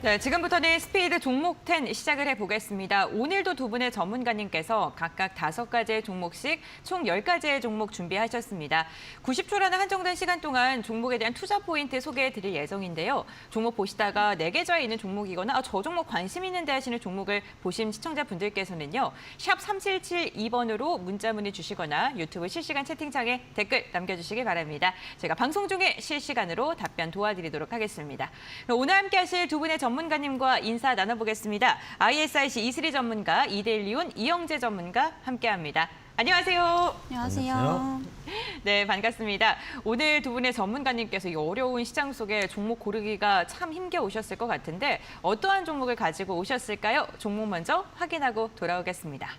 네, 지금부터는 스피드 종목 10 시작을 해보겠습니다. 오늘도 두 분의 전문가님께서 각각 5가지의 종목씩 총 10가지의 종목 준비하셨습니다. 90초라는 한정된 시간 동안 종목에 대한 투자 포인트 소개해드릴 예정인데요. 종목 보시다가 내 계좌에 있는 종목이거나 저 종목 관심 있는데 하시는 종목을 보신 시청자분들께서는요. 샵 3772번으로 문자 문의 주시거나 유튜브 실시간 채팅창에 댓글 남겨주시기 바랍니다. 제가 방송 중에 실시간으로 답변 도와드리도록 하겠습니다. 오늘 함께 하실 두 분의 전문가님과 인사 나눠보겠습니다. ISIC 이슬희 전문가, 이데일리온 이영재 전문가 함께합니다. 안녕하세요. 안녕하세요. 네, 반갑습니다. 오늘 두 분의 전문가님께서 이 어려운 시장 속에 종목 고르기가 참 힘겨우셨을 것 같은데 어떠한 종목을 가지고 오셨을까요? 종목 먼저 확인하고 돌아오겠습니다.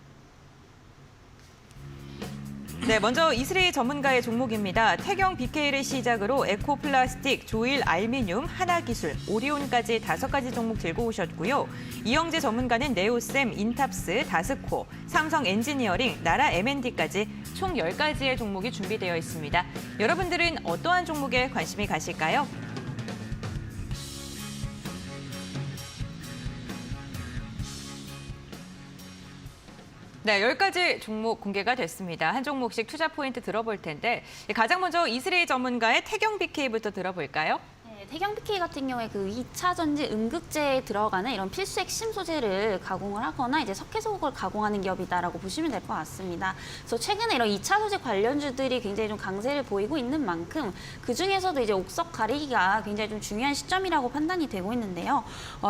네, 먼저 이슬희 전문가의 종목입니다. 태경 BK를 시작으로 에코플라스틱, 조일 알미늄, 하나기술, 오리온까지 5가지 종목 들고 오셨고요. 이영재 전문가는 네오셈, 인탑스, 다스코, 삼성 엔지니어링, 나라 M&D까지 총 10가지의 종목이 준비되어 있습니다. 여러분들은 어떠한 종목에 관심이 가실까요? 네, 10가지 종목 공개가 됐습니다. 한 종목씩 투자 포인트 들어볼 텐데 가장 먼저 이슬희 전문가의 태경 BK부터 들어볼까요? 태경 BK 같은 경우에 그 2차 전지 음극재에 들어가는 이런 필수 핵심 소재를 가공을 하거나 이제 석회소속을 가공하는 기업이다라고 보시면 될 것 같습니다. 그래서 최근에 이런 2차 소재 관련주들이 굉장히 좀 강세를 보이고 있는 만큼 그 중에서도 이제 옥석 가리기가 굉장히 좀 중요한 시점이라고 판단이 되고 있는데요.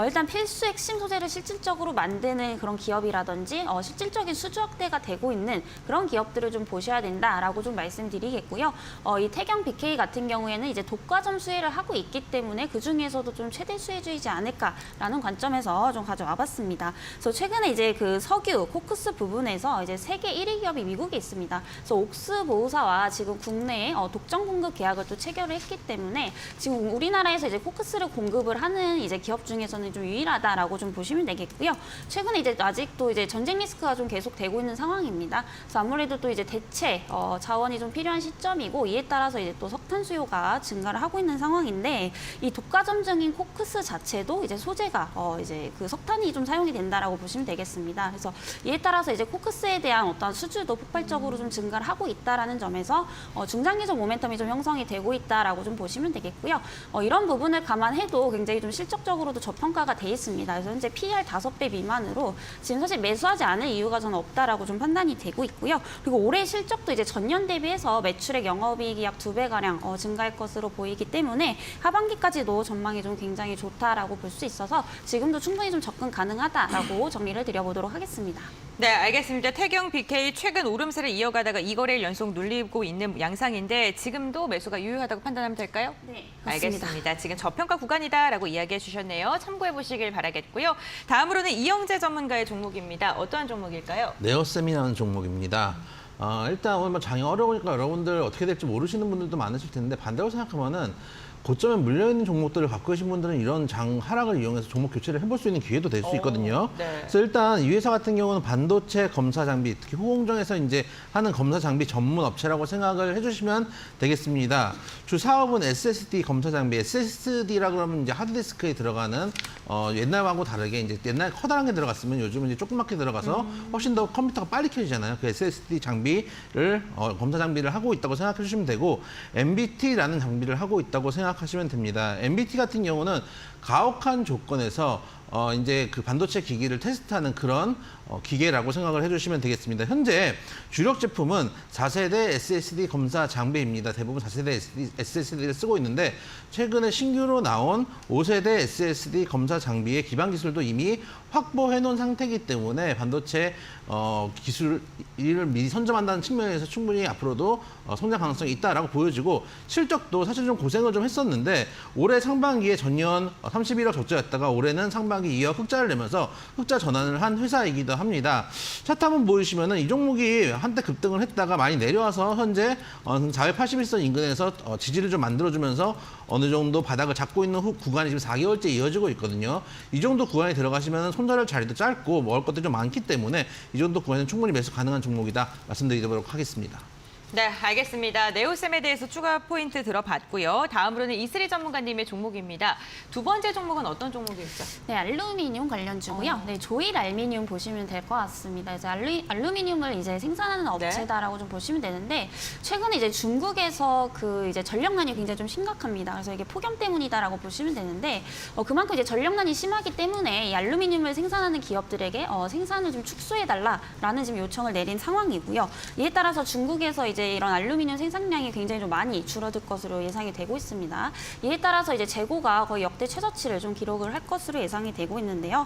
일단 필수 핵심 소재를 실질적으로 만드는 그런 기업이라든지 실질적인 수주 확대가 되고 있는 그런 기업들을 좀 보셔야 된다라고 좀 말씀드리겠고요. 이 태경 BK 같은 경우에는 이제 독과점 수혜를 하고 있기 때문에 그 중에서도 좀 최대 수혜주이지 않을까라는 관점에서 좀 가져와 봤습니다. 그래서 최근에 이제 그 석유, 코크스 부분에서 이제 세계 1위 기업이 미국에 있습니다. 그래서 옥스 보호사와 지금 국내에 독점 공급 계약을 또 체결을 했기 때문에 지금 우리나라에서 이제 코크스를 공급을 하는 이제 기업 중에서는 좀 유일하다라고 좀 보시면 되겠고요. 최근에 이제 아직도 이제 전쟁 리스크가 좀 계속되고 있는 상황입니다. 그래서 아무래도 또 이제 대체 자원이 좀 필요한 시점이고 이에 따라서 이제 또 석탄 수요가 증가를 하고 있는 상황인데 이 독과점증인 코크스 자체도 이제 소재가 이제 그 석탄이 좀 사용이 된다라고 보시면 되겠습니다. 그래서 이에 따라서 이제 코크스에 대한 어떤 수주도 폭발적으로 좀 증가를 하고 있다라는 점에서 중장기적 모멘텀이 좀 형성이 되고 있다라고 좀 보시면 되겠고요. 이런 부분을 감안해도 굉장히 좀 실적적으로도 저평가가 돼 있습니다. 그래서 현재 PER 5배 미만으로 지금 사실 매수하지 않을 이유가 저는 없다라고 좀 판단이 되고 있고요. 그리고 올해 실적도 이제 전년 대비해서 매출액 영업이익이 약 2배 가량 증가할 것으로 보이기 때문에 하반기까지도 전망이 좀 굉장히 좋다라고 볼 수 있어서 지금도 충분히 좀 접근 가능하다라고 정리를 드려보도록 하겠습니다. 네, 알겠습니다. 태경 BK 최근 오름세를 이어가다가 2거래일 연속 눌리고 있는 양상인데 지금도 매수가 유효하다고 판단하면 될까요? 네, 맞습니다. 알겠습니다. 지금 저평가 구간이다라고 이야기해 주셨네요. 참고해 보시길 바라겠고요. 다음으로는 이영재 전문가의 종목입니다. 어떠한 종목일까요? 네오셈이라는 종목입니다. 일단 오늘 장이 어려우니까 여러분들 어떻게 될지 모르시는 분들도 많으실 텐데 반대로 생각하면은 고점에 물려있는 종목들을 갖고 계신 분들은 이런 장 하락을 이용해서 종목 교체를 해볼 수 있는 기회도 될 수 있거든요. 네. 그래서 일단 이 회사 같은 경우는 반도체 검사 장비, 특히 호공정에서 이제 하는 검사 장비 전문 업체라고 생각을 해주시면 되겠습니다. 주 사업은 SSD 검사 장비, SSD라 그러면 이제 하드디스크에 들어가는 옛날하고 다르게 이제 옛날 커다란 게 들어갔으면 요즘은 이제 조그맣게 들어가서 훨씬 더 컴퓨터가 빨리 켜지잖아요. 그 SSD 장비를 검사 장비를 하고 있다고 생각해 주시면 되고 MBT라는 장비를 하고 있다고 생각하시면 됩니다. MBT 같은 경우는 가혹한 조건에서 이제 그 반도체 기기를 테스트하는 그런 기계라고 생각을 해주시면 되겠습니다. 현재 주력 제품은 4세대 SSD 검사 장비입니다. 대부분 4세대 SSD를 쓰고 있는데 최근에 신규로 나온 5세대 SSD 검사 장비의 기반 기술도 이미 확보해 놓은 상태이기 때문에 반도체 기술을 미리 선점한다는 측면에서 충분히 앞으로도 성장 가능성이 있다라고 보여지고 실적도 사실 좀 고생을 좀 했었는데 올해 상반기에 전년 31억 적자였다가 올해는 상반기 2억 흑자를 내면서 흑자 전환을 한 회사이기도 합니다. 차트 한번 보시면은 이 종목이 한때 급등을 했다가 많이 내려와서 현재 481선 인근에서 지지를 좀 만들어주면서 어느 정도 바닥을 잡고 있는 구간이 지금 4개월째 이어지고 있거든요. 이 정도 구간에 들어가시면 손절할 자리도 짧고 먹을 것도 좀 많기 때문에 이 정도 구간은 충분히 매수 가능한 종목이다 말씀드리도록 하겠습니다. 네, 알겠습니다. 네오셈에 대해서 추가 포인트 들어봤고요. 다음으로는 이슬이 전문가님의 종목입니다. 두 번째 종목은 어떤 종목이었죠? 네, 알루미늄 관련주고요. 네, 조일 알미늄 보시면 될 것 같습니다. 이제 알루미늄을 이제 생산하는 업체다라고 좀 보시면 되는데 최근에 이제 중국에서 그 이제 전력난이 굉장히 좀 심각합니다. 그래서 이게 폭염 때문이다라고 보시면 되는데 그만큼 이제 전력난이 심하기 때문에 이 알루미늄을 생산하는 기업들에게 생산을 좀 축소해달라라는 지금 요청을 내린 상황이고요. 이에 따라서 중국에서 이제 이런 알루미늄 생산량이 굉장히 좀 많이 줄어들 것으로 예상이 되고 있습니다. 이에 따라서 이제 재고가 거의 역대 최저치를 좀 기록을 할 것으로 예상이 되고 있는데요.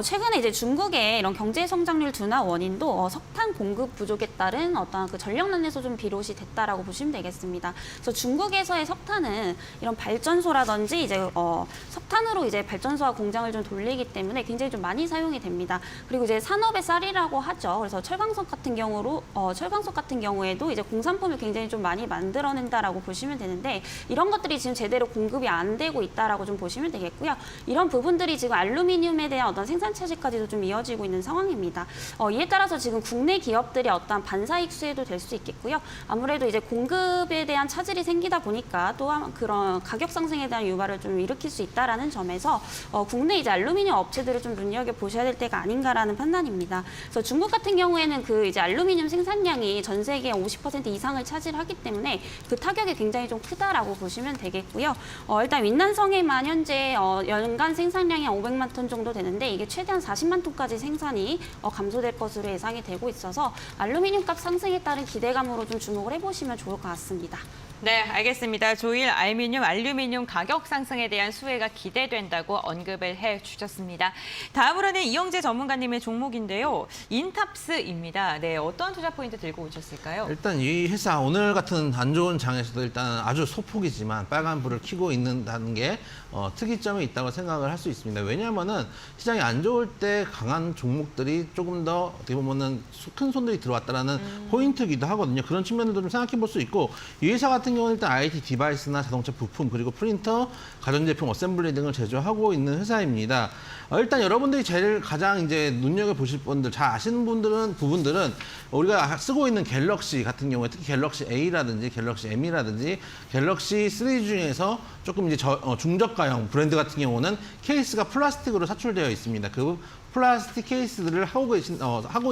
최근에 이제 중국의 이런 경제 성장률 둔화 원인도 석탄 공급 부족에 따른 어떤 그 전력난에서 좀 비롯이 됐다라고 보시면 되겠습니다. 그래서 중국에서의 석탄은 이런 발전소라든지 이제 석탄으로 이제 발전소와 공장을 좀 돌리기 때문에 굉장히 좀 많이 사용이 됩니다. 그리고 이제 산업의 쌀이라고 하죠. 그래서 철광석 같은 경우에도 이제 공산품을 굉장히 좀 많이 만들어낸다라고 보시면 되는데 이런 것들이 지금 제대로 공급이 안 되고 있다라고 좀 보시면 되겠고요. 이런 부분들이 지금 알루미늄에 대한 어떤 생산 차질까지도 좀 이어지고 있는 상황입니다. 이에 따라서 지금 국내 기업들이 어떤 반사익 수혜도 될 수 있겠고요. 아무래도 이제 공급에 대한 차질이 생기다 보니까 또한 그런 가격 상승에 대한 유발을 좀 일으킬 수 있다라는 점에서 국내 이제 알루미늄 업체들을 좀 눈여겨 보셔야 될 때가 아닌가라는 판단입니다. 그래서 중국 같은 경우에는 그 이제 알루미늄 생산량이 전 세계 50% 이상을 차지하기 때문에 그 타격이 굉장히 좀 크다라고 보시면 되겠고요. 일단 윈난성에만 현재 연간 생산량이 500만 톤 정도 되는데 이게 최대한 40만 톤까지 생산이 감소될 것으로 예상이 되고 있어서 알루미늄 값 상승에 따른 기대감으로 좀 주목을 해보시면 좋을 것 같습니다. 네, 알겠습니다. 조일 알루미늄 가격 상승에 대한 수혜가 기대된다고 언급을 해주셨습니다. 다음으로는 이영재 전문가님의 종목인데요. 인탑스입니다. 네, 어떤 투자 포인트 들고 오셨을까요? 일단 이 회사 오늘 같은 안 좋은 장에서도 일단 아주 소폭이지만 빨간 불을 켜고 있는다는 게 특이점이 있다고 생각을 할 수 있습니다. 왜냐하면은 시장이 안 좋을 때 강한 종목들이 조금 더 어떻게 보면은 큰 손들이 들어왔다라는 포인트이기도 하거든요. 그런 측면들도 좀 생각해 볼 수 있고 이 회사 같은 경우는 일단 IT 디바이스나 자동차 부품 그리고 프린터, 가전제품 어셈블리 등을 제조하고 있는 회사입니다. 일단 여러분들이 제일 가장 이제 눈여겨 보실 분들, 잘 아시는 부분들은 우리가 쓰고 있는 갤럭시 같은 경우에 특히 갤럭시 A라든지 갤럭시 M이라든지 갤럭시 3 중에서 조금 이제 중저가형 브랜드 같은 경우는 케이스가 플라스틱으로 사출되어 있습니다. 그 플라스틱 케이스들을 하고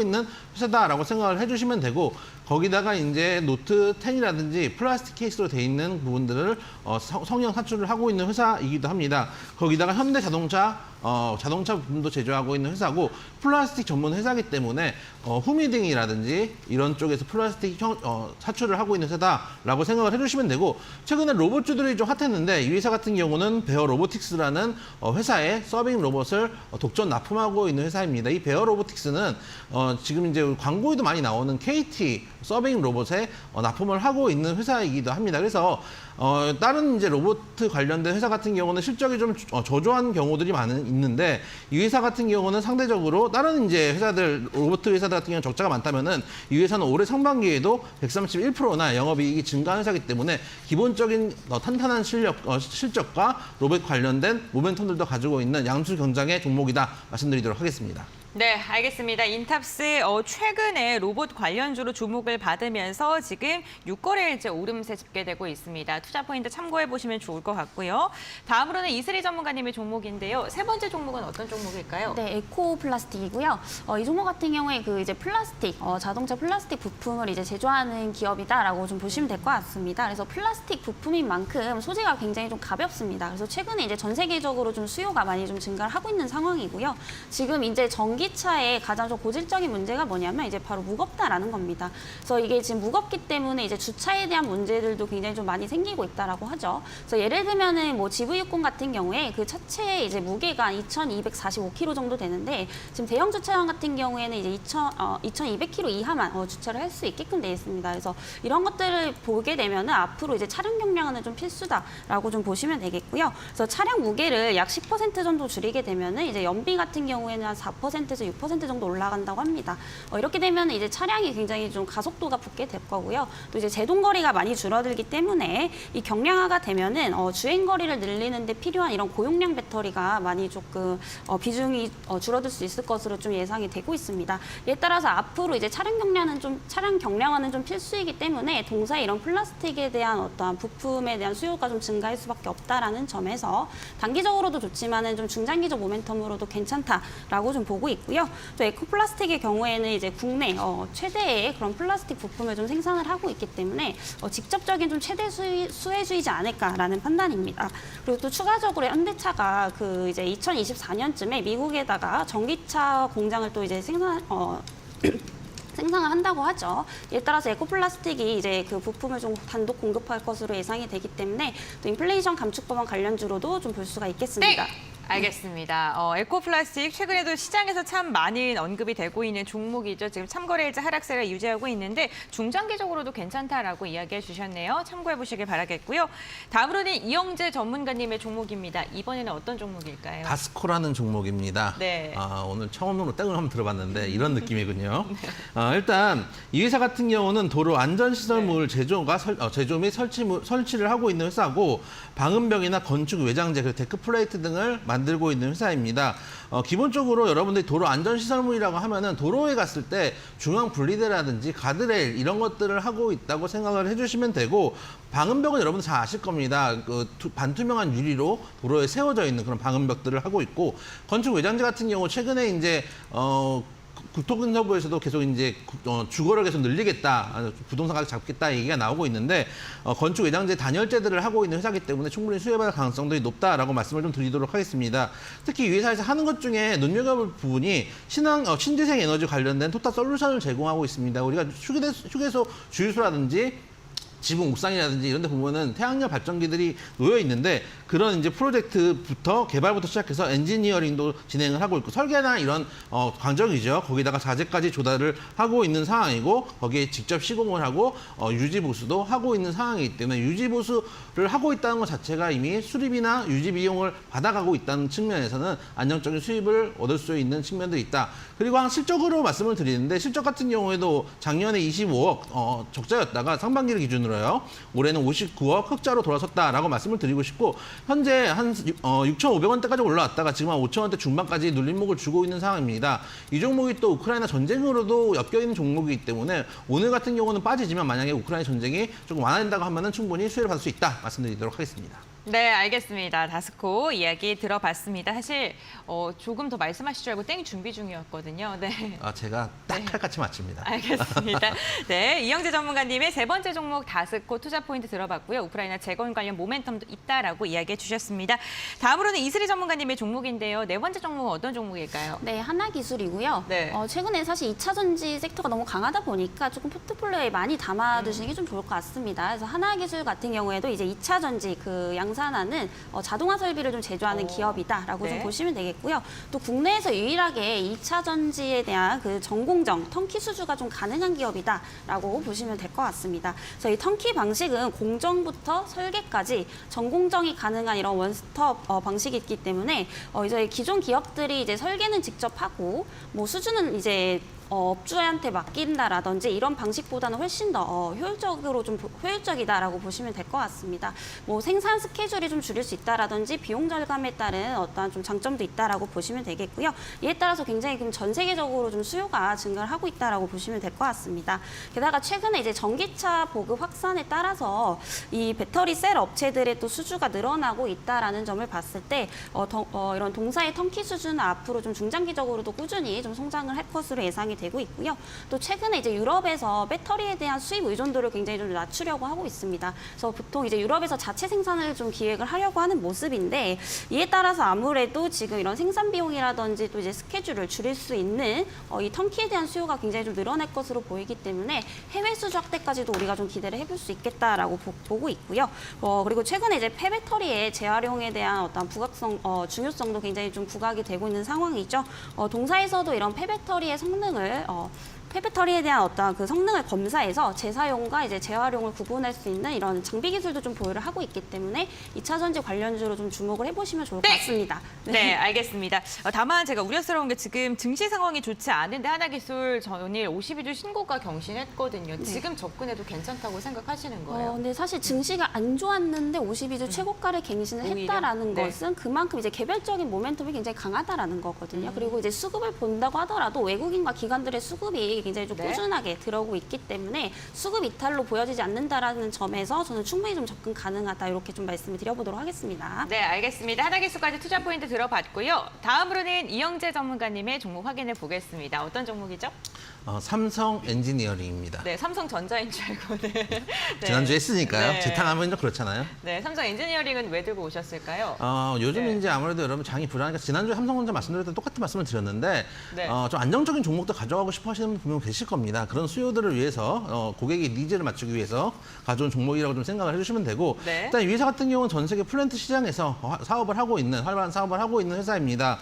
있는 회사다라고 생각을 해주시면 되고 거기다가 이제 노트 10이라든지 플라스틱 케이스로 돼 있는 부분들을 성형 사출을 하고 있는 회사이기도 합니다. 거기다가 현대자동차 자동차 부품도 제조하고 있는 회사고 플라스틱 전문 회사이기 때문에 후미딩이라든지 이런 쪽에서 플라스틱 사출을 하고 있는 회사다라고 생각을 해주시면 되고 최근에 로봇주들이 좀 핫했는데 이 회사 같은 경우는 베어 로보틱스라는 회사의 서빙 로봇을 독점 납품하고 있는 회사입니다. 이 베어 로보틱스는 지금 이제 광고에도 많이 나오는 KT 서빙 로봇에 납품을 하고 있는 회사이기도 합니다. 그래서 다른 이제 로봇 관련된 회사 같은 경우는 실적이 좀 저조한 경우들이 있는데 이 회사 같은 경우는 상대적으로 다른 이제 회사들 로봇 회사들 같은 경우는 적자가 많다면은 이 회사는 올해 상반기에도 131%나 영업이익이 증가한 회사이기 때문에 기본적인 탄탄한 실적과 로봇 관련된 모멘텀들도 가지고 있는 양수 경장의 종목이다 말씀드리도록 하겠습니다. 네, 알겠습니다. 인탑스 최근에 로봇 관련주로 주목을 받으면서 지금 6거래일째 오름세 집계되고 있습니다. 투자 포인트 참고해 보시면 좋을 것 같고요. 다음으로는 이슬이 전문가님의 종목인데요. 세 번째 종목은 어떤 종목일까요? 네, 에코 플라스틱이고요. 이 종목 같은 경우에 그 이제 플라스틱, 자동차 플라스틱 부품을 이제 제조하는 기업이다라고 좀 보시면 될 것 같습니다. 그래서 플라스틱 부품인 만큼 소재가 굉장히 좀 가볍습니다. 그래서 최근에 이제 전 세계적으로 좀 수요가 많이 좀 증가를 하고 있는 상황이고요. 지금 이제 전기차의 가장 좀 고질적인 문제가 뭐냐면 이제 바로 무겁다라는 겁니다. 그래서 이게 지금 무겁기 때문에 이제 주차에 대한 문제들도 굉장히 좀 많이 생기고 있다라고 하죠. 그래서 예를 들면은 뭐 GV60 같은 경우에 그 차체의 이제 무게가 2,245kg 정도 되는데 지금 대형 주차장 같은 경우에는 이제 2,200kg 이하만 주차를 할 수 있게끔 되어 있습니다. 그래서 이런 것들을 보게 되면은 앞으로 이제 차량 경량화는 좀 필수다라고 좀 보시면 되겠고요. 그래서 차량 무게를 약 10% 정도 줄이게 되면은 이제 연비 같은 경우에는 한 4% 5%에서 6% 정도 올라간다고 합니다. 이렇게 되면 이제 차량이 굉장히 좀 가속도가 붙게 될 거고요. 또 이제 제동 거리가 많이 줄어들기 때문에 이 경량화가 되면은 주행 거리를 늘리는 데 필요한 이런 고용량 배터리가 많이 조금 비중이 줄어들 수 있을 것으로 좀 예상이 되고 있습니다. 이에 따라서 앞으로 이제 차량 경량화는 좀 필수이기 때문에 동사의 이런 플라스틱에 대한 어떠한 부품에 대한 수요가 좀 증가할 수밖에 없다라는 점에서 단기적으로도 좋지만은 좀 중장기적 모멘텀으로도 괜찮다라고 좀 보고 있고요. 또 에코플라스틱의 경우에는 이제 국내 최대의 그런 플라스틱 부품을 좀 생산을 하고 있기 때문에 직접적인 좀 최대 수혜주이지 않을까라는 판단입니다. 그리고 또 추가적으로 현대차가 그 이제 2024년쯤에 미국에다가 전기차 공장을 또 이제 생산을 한다고 하죠. 이에 따라서 에코플라스틱이 이제 그 부품을 좀 단독 공급할 것으로 예상이 되기 때문에 또 인플레이션 감축법안 관련주로도 좀 볼 수가 있겠습니다. 네. 알겠습니다. 에코플라스틱 최근에도 시장에서 참 많이 언급이 되고 있는 종목이죠. 지금 참거래일자 하락세를 유지하고 있는데 중장기적으로도 괜찮다라고 이야기해 주셨네요. 참고해 보시길 바라겠고요. 다음으로는 이영재 전문가님의 종목입니다. 이번에는 어떤 종목일까요? 다스코라는 종목입니다. 네. 오늘 처음으로 땡을 한번 들어봤는데 이런 느낌이군요. 일단 이 회사 같은 경우는 도로 안전시설물 제조 및 설치를 하고 있는 회사고 방음벽이나 건축 외장재, 그리고 데크 플레이트 등을 만들고 있는 회사입니다. 기본적으로 여러분들이 도로 안전시설물이라고 하면은 도로에 갔을 때 중앙 분리대라든지 가드레일 이런 것들을 하고 있다고 생각을 해주시면 되고 방음벽은 여러분들 잘 아실 겁니다. 그 반투명한 유리로 도로에 세워져 있는 그런 방음벽들을 하고 있고 건축 외장재 같은 경우 최근에 이제 국토근서부에서도 계속 이제 주거를 계속 늘리겠다, 부동산 가격 잡겠다 얘기가 나오고 있는데 건축 외장재 단열재들을 하고 있는 회사이기 때문에 충분히 수혜받을 가능성도 높다라고 말씀을 좀 드리도록 하겠습니다. 특히 이 회사에서 하는 것 중에 눈여겨볼 부분이 신재생 에너지 관련된 토탈 솔루션을 제공하고 있습니다. 우리가 휴게소 주유소라든지 지붕 옥상이라든지 이런 데 보면은 태양열 발전기들이 놓여 있는데 그런 이제 프로젝트부터 개발부터 시작해서 엔지니어링도 진행을 하고 있고 설계나 이런 광적이죠. 거기다가 자재까지 조달을 하고 있는 상황이고 거기에 직접 시공을 하고 유지 보수도 하고 있는 상황이기 때문에 유지 보수를 하고 있다는 것 자체가 이미 수리비나 유지 비용을 받아가고 있다는 측면에서는 안정적인 수입을 얻을 수 있는 측면도 있다. 그리고 실적으로 말씀을 드리는데 실적 같은 경우에도 작년에 25억 적자였다가 상반기를 기준으로요. 올해는 59억 흑자로 돌아섰다라고 말씀을 드리고 싶고 현재 한 6,500원대까지 올라왔다가 지금 한 5,000원대 중반까지 눌림목을 주고 있는 상황입니다. 이 종목이 또 우크라이나 전쟁으로도 엮여있는 종목이기 때문에 오늘 같은 경우는 빠지지만 만약에 우크라이나 전쟁이 조금 완화된다고 하면 충분히 수혜를 받을 수 있다 말씀드리도록 하겠습니다. 네, 알겠습니다. 다스코 이야기 들어봤습니다. 사실 조금 더 말씀하실 줄 알고 땡 준비 중이었거든요. 네. 제가 딱 칼같이 맞춥니다. 알겠습니다. 네, 이영재 전문가님의 세 번째 종목 다스코 투자 포인트 들어봤고요. 우크라이나 재건 관련 모멘텀도 있다라고 이야기해 주셨습니다. 다음으로는 이슬이 전문가님의 종목인데요. 네 번째 종목은 어떤 종목일까요? 네, 하나기술이고요. 네. 최근에 사실 2차 전지 섹터가 너무 강하다 보니까 조금 포트폴리오에 많이 담아두시는 게 좀 좋을 것 같습니다. 그래서 하나기술 같은 경우에도 이제 2차 전지 양산하는 자동화 설비를 좀 제조하는 기업이다라고 네. 좀 보시면 되겠고요. 또 국내에서 유일하게 2차 전지에 대한 그 전공정, 턴키 수주가 좀 가능한 기업이다라고 보시면 될 것 같습니다. 그래서 이 턴키 방식은 공정부터 설계까지 전공정이 가능한 이런 원스톱 방식이 있기 때문에 이제 기존 기업들이 이제 설계는 직접 하고 뭐 수주는 이제 업주한테 맡긴다라든지 이런 방식보다는 훨씬 더 효율적이다라고 보시면 될 것 같습니다. 뭐 생산 스케줄이 좀 줄일 수 있다라든지 비용 절감에 따른 어떠한 좀 장점도 있다라고 보시면 되겠고요. 이에 따라서 굉장히 전 세계적으로 좀 수요가 증가를 하고 있다라고 보시면 될 것 같습니다. 게다가 최근에 이제 전기차 보급 확산에 따라서 이 배터리 셀 업체들의 또 수주가 늘어나고 있다라는 점을 봤을 때 이런 동사의 턴키 수주는 앞으로 좀 중장기적으로도 꾸준히 좀 성장을 할 것으로 예상이 되고 있고요. 또 최근에 이제 유럽에서 배터리에 대한 수입 의존도를 굉장히 좀 낮추려고 하고 있습니다. 그래서 보통 이제 유럽에서 자체 생산을 좀 기획을 하려고 하는 모습인데 이에 따라서 아무래도 지금 이런 생산 비용이라든지 또 이제 스케줄을 줄일 수 있는 이 턴키에 대한 수요가 굉장히 좀 늘어날 것으로 보이기 때문에 해외 수주 확대까지도 우리가 좀 기대를 해볼 수 있겠다라고 보고 있고요. 그리고 최근에 이제 폐배터리의 재활용에 대한 어떤 중요성도 굉장히 좀 부각이 되고 있는 상황이죠. 동사에서도 이런 폐배터리의 성능을 폐배터리에 대한 어떤 그 성능을 검사해서 재사용과 이제 재활용을 구분할 수 있는 이런 장비 기술도 좀 보유를 하고 있기 때문에 2차 전지 관련주로 좀 주목을 해보시면 좋을 것 같습니다. 네, 알겠습니다. 다만 제가 우려스러운 게 지금 증시 상황이 좋지 않은데 하나기술 전일 52주 신고가 경신했거든요. 지금 접근해도 괜찮다고 생각하시는 거예요? 근데 사실 증시가 안 좋았는데 52주 최고가를 갱신을 오히려? 했다라는 네. 것은 그만큼 이제 개별적인 모멘텀이 굉장히 강하다라는 거거든요. 그리고 이제 수급을 본다고 하더라도 외국인과 기관들의 수급이 굉장히 좀 네. 꾸준하게 들어오고 있기 때문에 수급 이탈로 보여지지 않는다라는 점에서 저는 충분히 좀 접근 가능하다 이렇게 좀 말씀을 드려보도록 하겠습니다. 네, 알겠습니다. 하나기술까지 투자 포인트 들어봤고요. 다음으로는 이영재 전문가님의 종목 확인해 보겠습니다. 어떤 종목이죠? 삼성 엔지니어링입니다. 네, 삼성전자인 줄 알고. 네. 네. 지난주에 했으니까요. 네. 재탕하면 좀 그렇잖아요. 네, 삼성 엔지니어링은 왜 들고 오셨을까요? 요즘 네. 이제 아무래도 여러분 장이 불안하니까 지난주에 삼성전자 말씀드릴 때 똑같은 말씀을 드렸는데 네. 좀 안정적인 종목도 가져가고 싶어 하시는 분 분명 계실 겁니다. 그런 수요들을 위해서 고객의 니즈를 맞추기 위해서 가져온 종목이라고 좀 생각을 해주시면 되고 네. 일단 이 회사 같은 경우는 전 세계 플랜트 시장에서 사업을 하고 있는 활발한 사업을 하고 있는 회사입니다.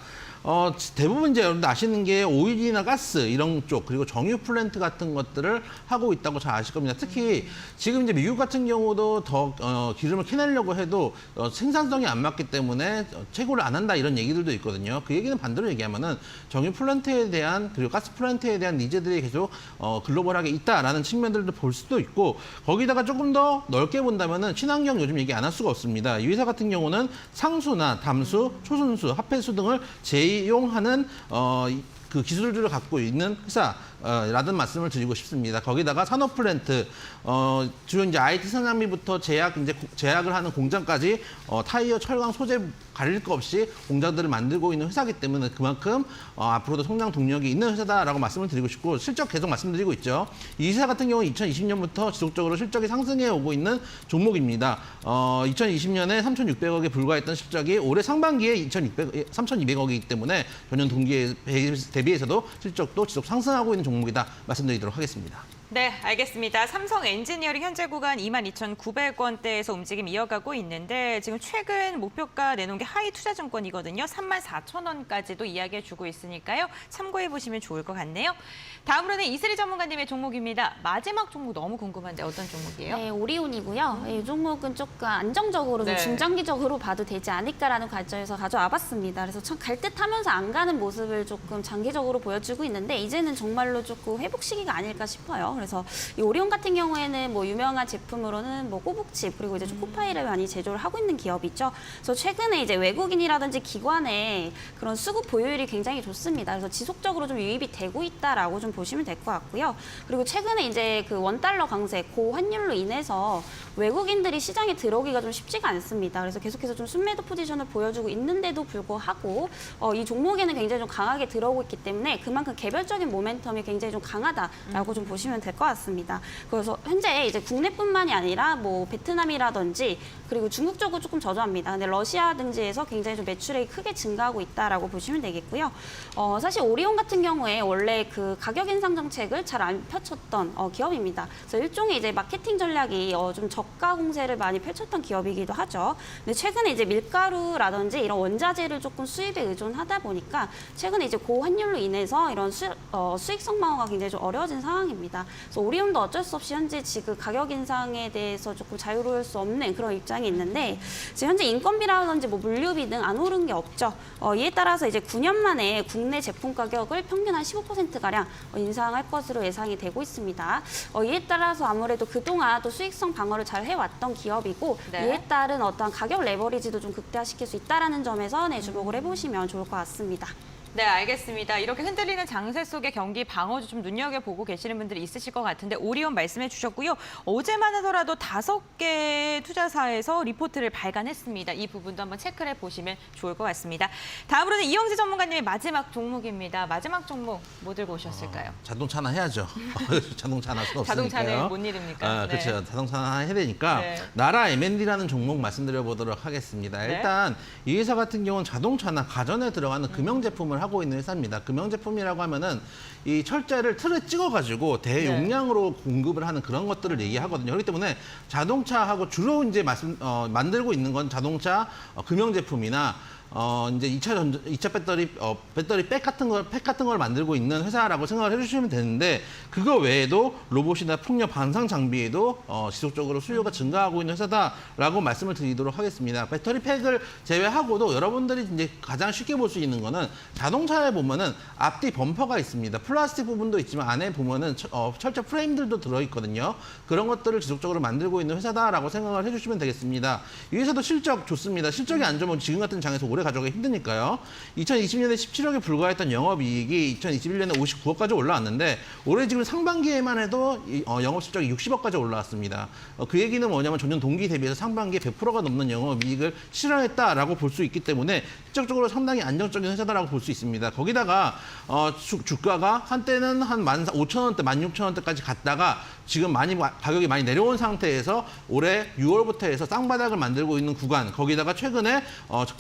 대부분 이제 여러분들 아시는 게 오일이나 가스 이런 쪽 그리고 정유 플랜트 같은 것들을 하고 있다고 잘 아실 겁니다. 특히 지금 이제 미국 같은 경우도 더 기름을 캐내려고 해도 생산성이 안 맞기 때문에 채굴을 안 한다 이런 얘기들도 있거든요. 그 얘기는 반대로 얘기하면은 정유 플랜트에 대한 그리고 가스 플랜트에 대한 니즈들이 계속 글로벌하게 있다라는 측면들도 볼 수도 있고 거기다가 조금 더 넓게 본다면은 친환경 요즘 얘기 안 할 수가 없습니다. 이 회사 같은 경우는 상수나 담수, 초순수, 하폐수 등을 제이용하는 그 기술들을 갖고 있는 회사라는 말씀을 드리고 싶습니다. 거기다가 산업 플랜트, 주로 이제 IT 산업부터 제약을 하는 공장까지 타이어, 철강, 소재 가릴 거 없이 공장들을 만들고 있는 회사이기 때문에 그만큼 앞으로도 성장 동력이 있는 회사다라고 말씀을 드리고 싶고 실적 계속 말씀드리고 있죠. 이 회사 같은 경우는 2020년부터 지속적으로 실적이 상승해 오고 있는 종목입니다. 2020년에 3,600억에 불과했던 실적이 올해 상반기에 3,200억이기 때문에 전년 동기에 대비해서도 실적도 지속 상승하고 있는 종목이다 말씀드리도록 하겠습니다. 네, 알겠습니다. 삼성 엔지니어링 현재 구간 22,900원대에서 움직임 이어가고 있는데 지금 최근 목표가 내놓은 게 하이투자증권이거든요. 34,000원까지도 이야기해주고 있으니까요. 참고해보시면 좋을 것 같네요. 다음으로는 이슬이 전문가님의 종목입니다. 마지막 종목 너무 궁금한데 어떤 종목이에요? 네, 오리온이고요. 이 종목은 조금 안정적으로 좀 네. 중장기적으로 봐도 되지 않을까라는 관점에서 가져와 봤습니다. 그래서 참 갈 듯하면서 안 가는 모습을 조금 장기적으로 보여주고 있는데 이제는 정말로 조금 회복 시기가 아닐까 싶어요. 그래서 이 오리온 같은 경우에는 뭐 유명한 제품으로는 뭐 꼬북칩 그리고 이제 초코파이를 많이 제조를 하고 있는 기업이죠. 그래서 최근에 이제 외국인이라든지 기관의 그런 수급 보유율이 굉장히 좋습니다. 그래서 지속적으로 좀 유입이 되고 있다라고 좀 보시면 될 것 같고요. 그리고 최근에 이제 그 원달러 강세, 고환율로 인해서 외국인들이 시장에 들어오기가 좀 쉽지가 않습니다. 그래서 계속해서 좀 순매도 포지션을 보여주고 있는데도 불구하고 이 종목에는 굉장히 좀 강하게 들어오고 있기 때문에 그만큼 개별적인 모멘텀이 굉장히 좀 강하다라고 좀 보시면 될 것 같습니다. 그래서 현재 이제 국내뿐만이 아니라 뭐 베트남이라든지 그리고 중국 쪽은 조금 저조합니다. 근데 러시아 등지에서 굉장히 좀 매출액이 크게 증가하고 있다라고 보시면 되겠고요. 사실 오리온 같은 경우에 원래 그 가격 인상 정책을 잘 안 펼쳤던 기업입니다. 그래서 일종의 이제 마케팅 전략이 좀 저가 공세를 많이 펼쳤던 기업이기도 하죠. 근데 최근에 이제 밀가루라든지 이런 원자재를 조금 수입에 의존하다 보니까 최근에 이제 고환율로 인해서 이런 수익성 방어가 굉장히 좀 어려워진 상황입니다. 그래서 오리온도 어쩔 수 없이 현재 지금 가격 인상에 대해서 조금 자유로울 수 없는 그런 입장이 있는데 지금 현재 인건비라든지 뭐 물류비 등 안 오른 게 없죠. 이에 따라서 이제 9년 만에 국내 제품 가격을 평균 한 15%가량 인상할 것으로 예상이 되고 있습니다. 이에 따라서 아무래도 그동안 또 수익성 방어를 잘 해왔던 기업이고 네. 이에 따른 어떤 가격 레버리지도 좀 극대화시킬 수 있다는 점에서 주목을 해보시면 좋을 것 같습니다. 네, 알겠습니다. 이렇게 흔들리는 장세 속의 경기 방어주 좀 눈여겨보고 계시는 분들이 있으실 것 같은데 오리온 말씀해 주셨고요. 어제만 하더라도 5개 투자사에서 리포트를 발간했습니다. 이 부분도 한번 체크를 해보시면 좋을 것 같습니다. 다음으로는 이영재 전문가님의 마지막 종목입니다. 마지막 종목 뭐 들고 오셨을까요? 자동차 하나 해야죠. 자동차 하나 수는 없으니까요. 자동차는 뭔 일입니까? 그렇죠. 자동차 하나 해야 되니까 네. 나라 M&D라는 종목 말씀드려 보도록 하겠습니다. 네. 일단 이 회사 같은 경우는 자동차나 가전에 들어가는 금형 제품을 하고 있는 회사입니다. 금형 제품이라고 하면은 이 철제를 틀에 찍어가지고 대용량으로 공급을 하는 그런 것들을 얘기하거든요. 그렇기 때문에 자동차하고 주로 이제 만들고 있는 건 자동차 금형 제품이나 이제 2차 배터리 팩 같은 걸 만들고 있는 회사라고 생각을 해주시면 되는데 그거 외에도 로봇이나 풍력 반상 장비에도 지속적으로 수요가 증가하고 있는 회사다라고 말씀을 드리도록 하겠습니다. 배터리 팩을 제외하고도 여러분들이 이제 가장 쉽게 볼 수 있는 거는 자동차에 보면은 앞뒤 범퍼가 있습니다. 플라스틱 부분도 있지만 안에 보면은 철제 프레임들도 들어있거든요. 그런 것들을 지속적으로 만들고 있는 회사다라고 생각을 해주시면 되겠습니다. 이 회사도 실적 좋습니다. 실적이 안 좋으면 지금 같은 장에서 오래 가져가기 힘드니까요. 2020년에 17억에 불과했던 영업이익이 2021년에 59억까지 올라왔는데 올해 지금 상반기에만 해도 영업실적이 60억까지 올라왔습니다. 그 얘기는 뭐냐면 전년 동기 대비해서 상반기에 100%가 넘는 영업이익을 실현했다라고 볼 수 있기 때문에 실적적으로 상당히 안정적인 회사다라고 볼 수 있습니다. 거기다가 주가가 한때는 한 15,000원대, 16,000원대까지 갔다가 지금 가격이 많이 내려온 상태에서 올해 6월부터 해서 쌍바닥을 만들고 있는 구간, 거기다가 최근에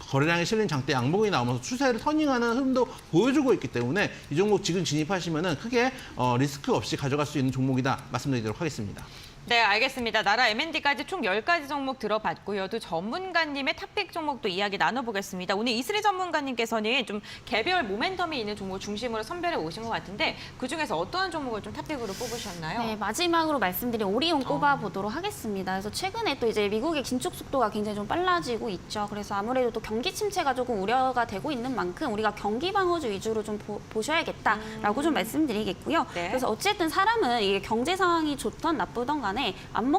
거래량이 실린 장대 양봉이 나오면서 추세를 터닝하는 흐름도 보여주고 있기 때문에 이 종목 지금 진입하시면은 크게 리스크 없이 가져갈 수 있는 종목이다 말씀드리도록 하겠습니다. 네, 알겠습니다. 나라 M&D까지 총 10가지 종목 들어봤고요. 또 전문가님의 탑픽 종목도 이야기 나눠보겠습니다. 오늘 이슬희 전문가님께서는 좀 개별 모멘텀이 있는 종목을 중심으로 선별해 오신 것 같은데 그중에서 어떠한 종목을 좀 탑픽으로 뽑으셨나요? 네, 마지막으로 말씀드린 오리온 꼽아보도록 하겠습니다. 그래서 최근에 또 이제 미국의 긴축 속도가 굉장히 좀 빨라지고 있죠. 그래서 아무래도 또 경기 침체가 조금 우려가 되고 있는 만큼 우리가 경기 방어주 위주로 좀 보셔야겠다라고 좀 말씀드리겠고요. 네. 그래서 어쨌든 사람은 이게 경제 상황이 좋던 나쁘던 간에 안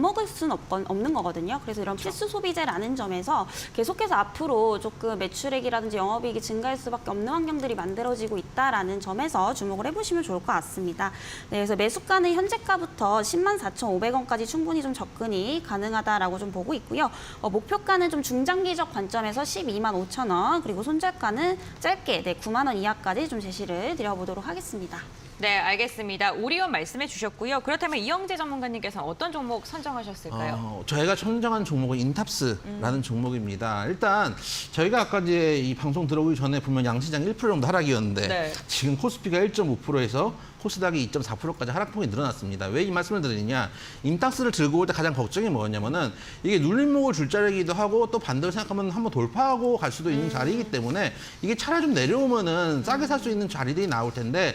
먹을 수는 없는 거거든요. 그래서 이런 필수 소비재라는 점에서 계속해서 앞으로 조금 매출액이라든지 영업이익이 증가할 수밖에 없는 환경들이 만들어지고 있다라는 점에서 주목을 해보시면 좋을 것 같습니다. 네, 그래서 매수가는 현재가부터 104,500원까지 충분히 좀 접근이 가능하다라고 좀 보고 있고요. 목표가는 좀 중장기적 관점에서 125,000원 그리고 손절가는 짧게 9만 원 이하까지 좀 제시를 드려보도록 하겠습니다. 네, 알겠습니다. 오리온 말씀해 주셨고요. 그렇다면 이영재 전문가님께서는 어떤 종목 선정하셨을까요? 저희가 선정한 종목은 인탑스라는 종목입니다. 일단 저희가 아까 이제 이 방송 들어오기 전에 보면 양시장 1% 정도 하락이었는데 네. 지금 지금 코스피가 1.5%에서 코스닥이 2.4%까지 하락폭이 늘어났습니다. 왜 이 말씀을 드리느냐? 인탁스를 들고 올 때 가장 걱정이 뭐였냐면은 이게 눌림목을 줄 자리이기도 하고 또 반대로 생각하면 한번 돌파하고 갈 수도 있는 자리이기 때문에 이게 차라리 좀 내려오면은 싸게 살 수 있는 자리들이 나올 텐데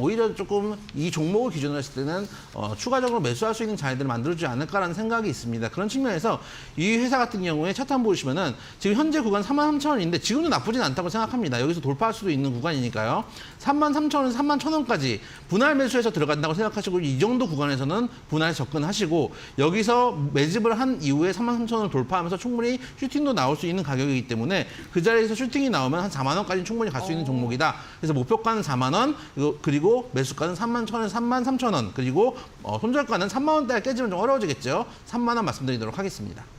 오히려 조금 이 종목을 기준으로 했을 때는 추가적으로 매수할 수 있는 자리들을 만들어주지 않을까라는 생각이 있습니다. 그런 측면에서 이 회사 같은 경우에 차트 한번 보시면은 지금 현재 구간 33,000원인데 지금도 나쁘진 않다고 생각합니다. 여기서 돌파할 수도 있는 구간이니까요. 33,000원에서 31,000원까지 분할 매수해서 들어간다고 생각하시고 이 정도 구간에서는 분할에 접근하시고 여기서 매집을 한 이후에 33,000원을 돌파하면서 충분히 슈팅도 나올 수 있는 가격이기 때문에 그 자리에서 슈팅이 나오면 한 4만 원까지는 충분히 갈 수 있는 종목이다. 그래서 목표가는 4만 원 그리고 매수가는 31,000원, 33,000원 그리고 손절가는 3만 원대가 깨지면 좀 어려워지겠죠. 3만 원 말씀드리도록 하겠습니다.